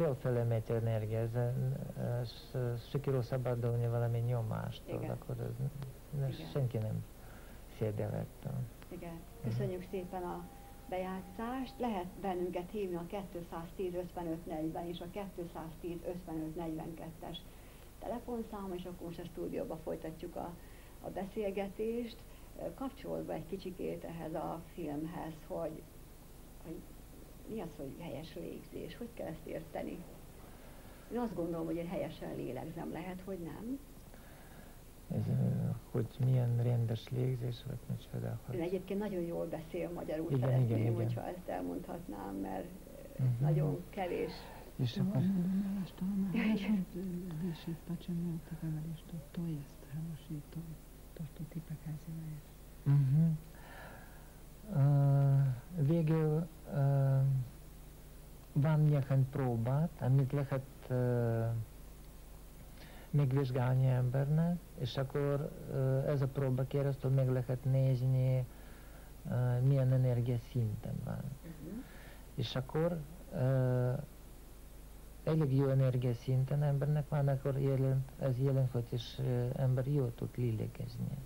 fölfele megy energia, ez sikerül szabadulni valami nyomástól, akkor senki nem szédel ettől. Igen. Köszönjük szépen a bejátszást. Lehet bennünket hívni a 210 55 40 és a 210 55 42-es telefonszám, és akkor most a stúdióban folytatjuk a beszélgetést, kapcsolódva egy kicsikét ehhez a filmhez, hogy mi az, hogy helyes légzés, hogy kell ezt érteni? Én azt gondolom, hogy én helyesen lélegzem, lehet, hogy nem. Ez, hogy milyen rendes légzés, vagy micsoda? Ön egyébként nagyon jól beszél magyarul, igen, szeretném, igen. hogyha ezt elmondhatnám, mert nagyon kevés. Jeszcze masz dyszyć, patrzymy na tego listu, to jest хороший, то, что ты показываешь. Végül van néhány próbát, amit lehet megvizsgálni embernek, és akkor ez a próba keresztül meg lehet nézni, milyen energia szinten van. És akkor elég jó energia szinten embernek van, akkor ez jelent, hogy is ember jól tud lélegezni.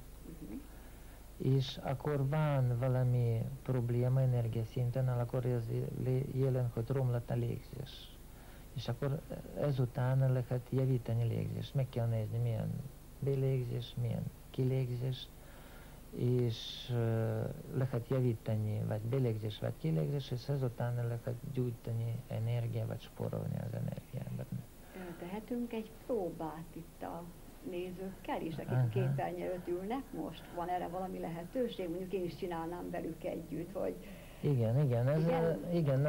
És akkor van valami probléma energia szinten, akkor ez jelent, hogy romlott a légzés. És akkor ezután lehet javítani légzést. Meg kell nézni, milyen belégzés, milyen kilégzés, és lehet javítani vagy belégzés, vagy kilégzés, és ezután lehet gyújtani energiát, vagy spórolni az energiát. Tehetünk egy próbát itt a nézőkkel is, akik a képernyő előtt ülnek most? Van erre valami lehetőség? Mondjuk én is csinálnám velük együtt, hogy... Igen, ez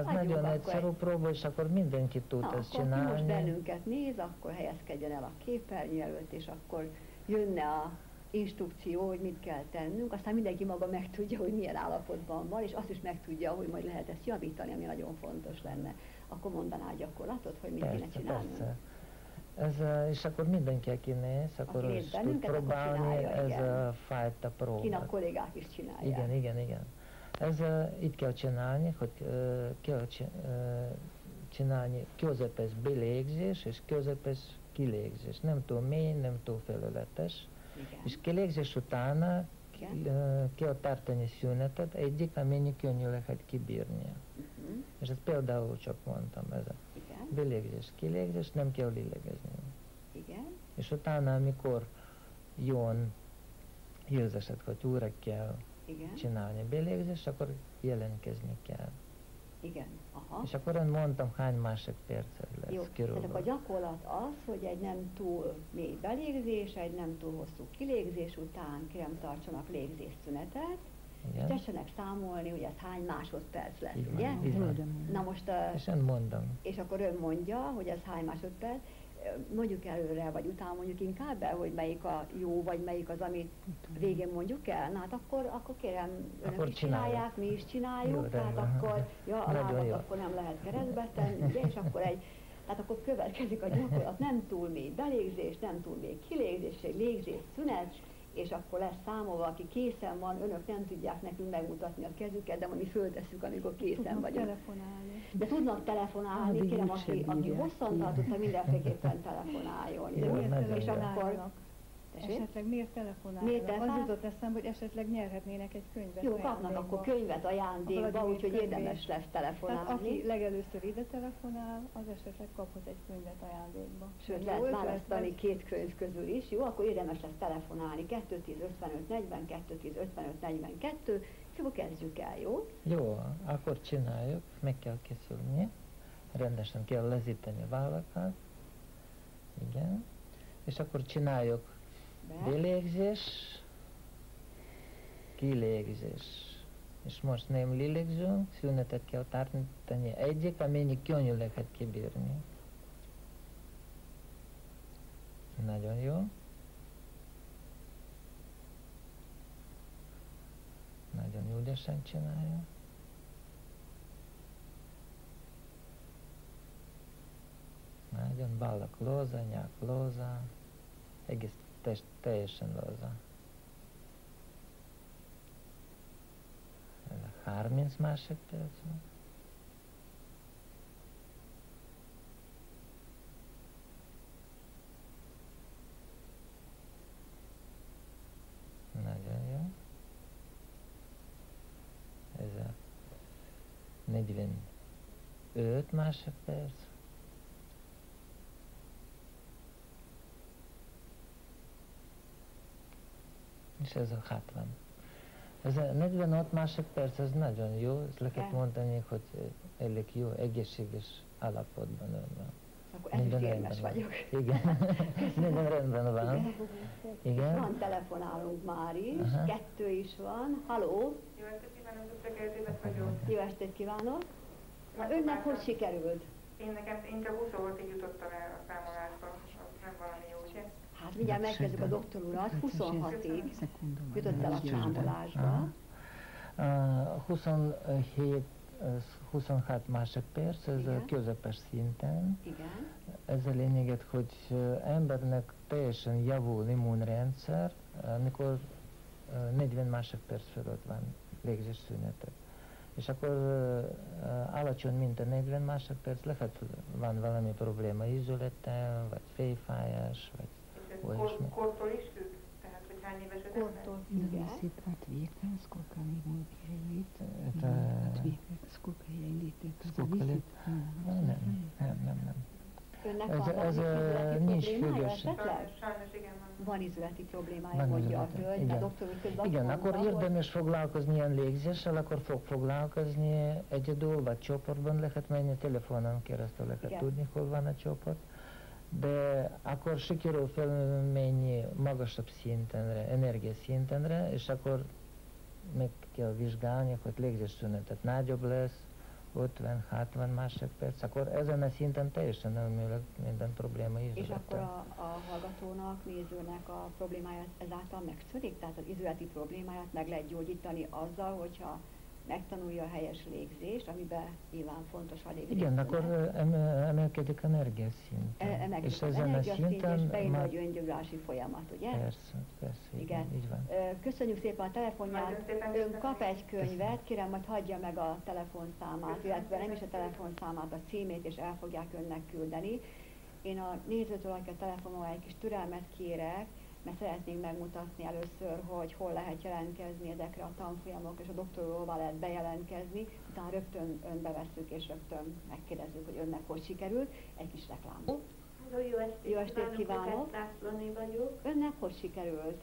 nagyon egyszerű próba, és akkor mindenki tud ezt csinálni. Most bennünket néz, akkor helyezkedjen el a képernyő előtt, és akkor jönne a instrukció, hogy mit kell tennünk, aztán mindenki maga megtudja, hogy milyen állapotban van, és azt is megtudja, hogy majd lehet ezt javítani, ami nagyon fontos lenne. Akkor mondaná a gyakorlatot, hogy mit kéne csinálnunk. Persze. És akkor mindenki, aki néz, akkor is tud próbálni, ez a fajta próba. Kint a kollégák is csinálják. Igen. Ez itt kell csinálni, hogy kell csinálni közepes belégzés és közepes kilégzés. Nem túl mély, nem túl felületes. És kilégzés utána kell tartani szünetet, egyik, amennyi könnyű lehet kibírni. És ezt például csak mondtam, ez a belégzés, kilégzés, nem kell lélegezni. És utána, amikor jön érzésed, hogy újra kell csinálni belégzés, akkor jelentkezni kell. És akkor én mondtam, hány másodpercet lesz körülbelül. Tehát a gyakorlat az, hogy egy nem túl mély belégzés, egy nem túl hosszú kilégzés után kérem tartsanak légzésszünetet, és tessenek számolni, hogy ez hány másodperc lesz, ugye? Na most, és én mondom. És akkor ön mondja, hogy ez hány másodperc, mondjuk előre, vagy utána mondjuk inkább el, hogy melyik a jó, vagy melyik az, amit végén mondjuk el. Na hát akkor kérem, önök is csinálják, mi is csináljuk, jó, tehát akkor, a lábat akkor nem lehet keresztbe tenni, ugye, és akkor tehát akkor következik a gyakorlat, nem túl mély belégzés, nem túl mély kilégzés, egy légzés szünet, és akkor lesz számolva, aki készen van, önök nem tudják nekünk megmutatni a kezüket, de mi föltesszük, amikor készen vagyunk. Telefonálni. De tudnak telefonálni, kérem, aki hosszan tartotta, mindenféleképpen telefonáljon. És akkor esetleg miért telefonálnak? Az jutott eszembe, hogy esetleg nyerhetnének egy könyvet. Jó, kapnak akkor könyvet ajándékba, úgyhogy érdemes lesz telefonálni. Tehát aki legelőször ide telefonál, az esetleg kaphat egy könyvet ajándékba. Sőt, lehet választani két könyv közül is. Jó, akkor érdemes lesz telefonálni. 210 55 40, 210 55 42, és akkor kezdjük el, jó? Jó, akkor csináljuk, meg kell készülni. Rendesen kell lezíteni a vállakat. Igen. És akkor csináljuk belégzés, kilégzés. És most nem lélegzünk, szünetet kell tartani egyik, amennyi könnyű lehet kibírni. Nagyon jó. Nagyon ügyesen csinálja. Nagyon balla klóza, nyák klóza, egész teljesen lóza. 30 másodperc. 45 másodperc. És ez a 70. Ez a 45 másodperc, ez nagyon jó, ezt lehet mondani, hogy elég jó, egészséges állapotban van. Akkor ezüstérmes vagyok. Igen, minden rendben van. Igen. Van, telefonálunk már is, kettő is van. Halló! Jó estét kívánok, Dr. Erzsébet vagyok. Jó estét kívánok! Önnek hogy sikerült? Én csak 20 voltig jutottam el a számolásba, az nem valami jó, ugye? Hát mindjárt megkezdjük a doktor urat, 26-ig jutott el a számolásba. 26 másodperc, ez a közepes szinten. Igen. Ez a lényeget, hogy embernek teljesen javul immunrendszer, amikor 40 másodperc fölött van légzésszünetet. És akkor alacsony, mint a 40 másodperc, lehet van valami probléma izülettel, vagy fejfájás, vagy olyasmi. Kortól is függ? Tehát, hogy hány éves az Kortól, igen. От века, сколько они будут жить, Это... от века, сколько ей лет, это Сколько лет? зависит. Nem. Önnek Ez nincs függős. Sajnos igen, van izületi problémája, mondja a hölgy, a doktor úr közben igen, akkor érdemes foglalkozni ilyen légzéssel, akkor fog foglalkozni egyedül, vagy csoportban lehet menni, telefonon keresztül lehet tudni, hol van a csoport. De akkor sikerül felmenni magasabb szintenre, energiaszintenre, és akkor meg kell vizsgálni, hogy légzésszünetet nagyobb lesz, 50-60 másodperc, akkor ezen a szinten teljesen elmélek minden probléma izülettel. És akkor a hallgatónak, nézőnek a problémáját ezáltal megszűnik? Tehát az izületi problémáját meg lehet gyógyítani azzal, hogyha megtanulja a helyes légzést, amiben nyilván fontos a légzés. Igen, akkor emelkedik energiaszinten. És ezen a szinten és bejön egy öngyógyulási folyamat, ugye? Persze, igen, így van. Köszönjük szépen a telefonját. Ön kap egy könyvet, kérem, majd hagyja meg a telefonszámát, illetve nem is a telefonszámát, a címét, és el fogják önnek küldeni. Én a nézőtől, aki a telefonon egy kis türelmet kérek, mert szeretnénk megmutatni először, hogy hol lehet jelentkezni ezekre a tanfolyamokra, és a doktorról lehet bejelentkezni, utána rögtön önbe vesszük, és rögtön megkérdezzük, hogy önnek hogy sikerült. Egy kis reklám. Jó estét kívánok! Lászlóné vagyok. Önnek hogy sikerült?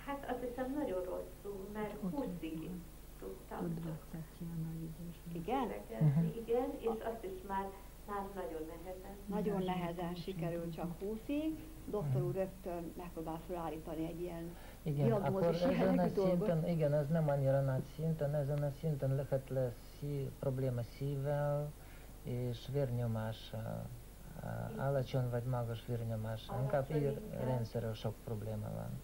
Hát azt hiszem nagyon rosszul, mert 20-ig tudtam Igen? Igen, és azt is már nagyon nehezen. Nagyon nehezen sikerült csak 20-ig. Doktor úr rögtön megpróbál felállítani egy ilyen diagnózis jellegű dolgot. Igen, ez nem annyira nagy szinten, ezen a szinten lehet lesz probléma szívvel és vérnyomással, alacsony vagy magas vérnyomással, inkább rendszerrel sok probléma van.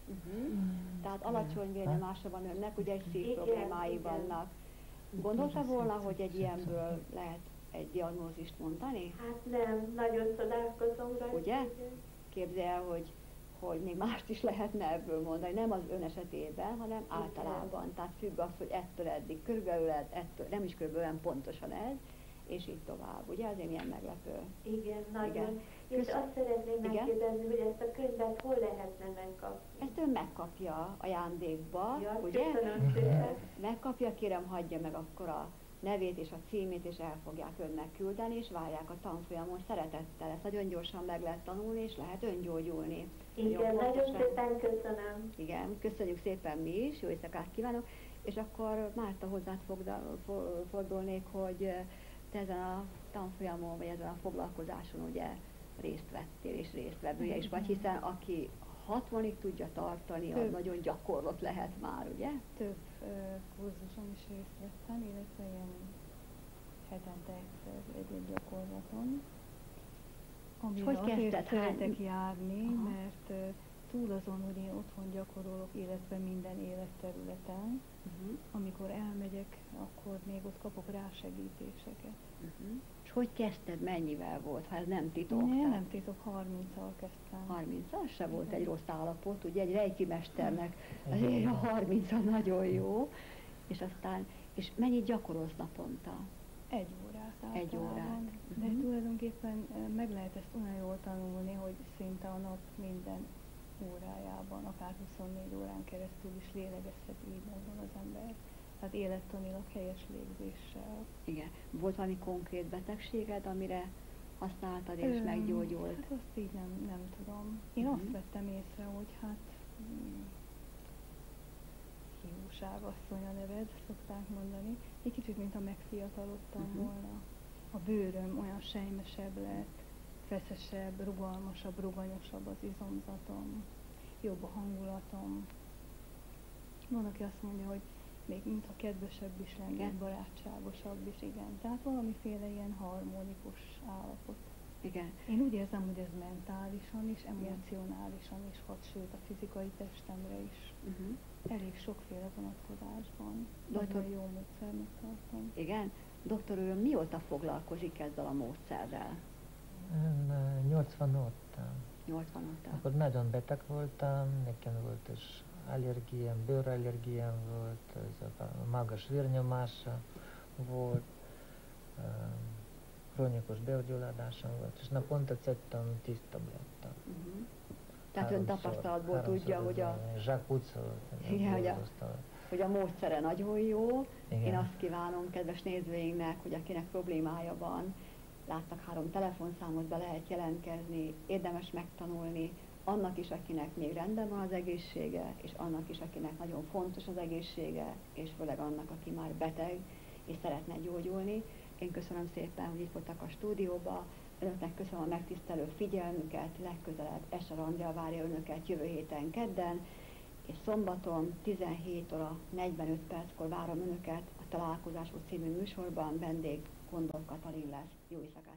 Tehát alacsony vérnyomása van önnek, ugye egy szív problémái vannak. Gondolta volna, hogy egy ilyenből lehet egy diagnózist mondani? Hát nem, nagyon csodálkozom rajta. Ugye? Képzelj el, hogy még mást is lehetne ebből mondani, nem az ön esetében, hanem általában. Tehát függ az, hogy ettől eddig, körülbelül ettől, nem is körülbelül pontosan ez, és így tovább. Ugye azért milyen meglepő. Igen, nagyon. Igen. És azt szeretném megkérdezni, hogy ezt a könyvet hol lehetne megkapni? Ezt ön megkapja ajándékba, ja, ugye? Köszönöm szépen. Megkapja, kérem, hagyja meg akkor a nevét és a címét, és el fogják önnek küldeni, és várják a tanfolyamon szeretettel. Ezt nagyon gyorsan meg lehet tanulni, és lehet öngyógyulni. Igen, nagyon szépen köszönöm. Igen, köszönjük szépen mi is, jó éjszakát kívánok, és akkor Márta hozzád fordulnék, hogy te ezen a tanfolyamon, vagy ezen a foglalkozáson ugye részt vettél, és résztvevője is vagy, hiszen aki 60-ig tudja tartani, az nagyon gyakorlott lehet már, ugye? Több kurzuson is részt vettem, illetve ilyen hetente egyszer egy gyakorlaton. Amire azért szeretek járni, mert túl azon, hogy én otthon gyakorolok, illetve minden életterületen, amikor elmegyek, akkor még ott kapok rásegítéseket. És hogy kezdted, mennyivel volt, ha ez nem titok? Nem titok, 30-al kezdtem. 30-al se volt egy rossz állapot, ugye egy reiki mesternek azért a 30-al nagyon jó, és aztán, és mennyit gyakorolsz naponta? 1 órát általában. 1 órát. De tulajdonképpen meg lehet ezt olyan jól tanulni, hogy szinte a nap minden órájában, akár 24 órán keresztül is lélegezhet így módon az ember. tehát élettanilag helyes légzéssel. Igen. Volt valami konkrét betegséged, amire használtad és meggyógyult? Hát azt így nem tudom. Én azt vettem észre, hogy hát hiúságasszony a neved, szokták mondani. Egy kicsit, mint a megfiatalodtam volna. A bőröm olyan sejmesebb lett, feszesebb, rugalmasabb, ruganyosabb az izomzatom, jobb a hangulatom. Van, aki azt mondja, hogy még mintha kedvesebb is lennék, barátságosabb is, igen. Tehát valamiféle ilyen harmonikus állapot. Igen. Én úgy érzem, hogy ez mentálisan is, emocionálisan is hat, sőt a fizikai testemre is. Elég sokféle vonatkozásban. Nagyon jó módszernek tartom. Igen? Doktor úr, mióta foglalkozik ezzel a módszerrel? 80 óta. 80 óta. Akkor nagyon beteg voltam, nekem volt is allergiám, bőrallergiám volt, ez a magas vérnyomása volt, krónikus bőrgyulladásom volt, és naponta szedtem 10 tablettát. Tehát ön tapasztalatból tudja, hogy hogy a módszere nagyon jó. Igen. Én azt kívánom kedves nézőinknek, hogy akinek problémája van, láttak 3 telefonszámot, be lehet jelentkezni, érdemes megtanulni, annak is, akinek még rendben van az egészsége, és annak is, akinek nagyon fontos az egészsége, és főleg annak, aki már beteg, és szeretne gyógyulni. Én köszönöm szépen, hogy itt voltak a stúdióba, önöknek köszönöm a megtisztelő figyelmüket, legközelebb Escher Andrea várja önöket jövő héten kedden, és szombaton 17 óra 45 perckor várom önöket a Találkozások című műsorban, vendég Kondor Katalin lesz. Jó éjszakát!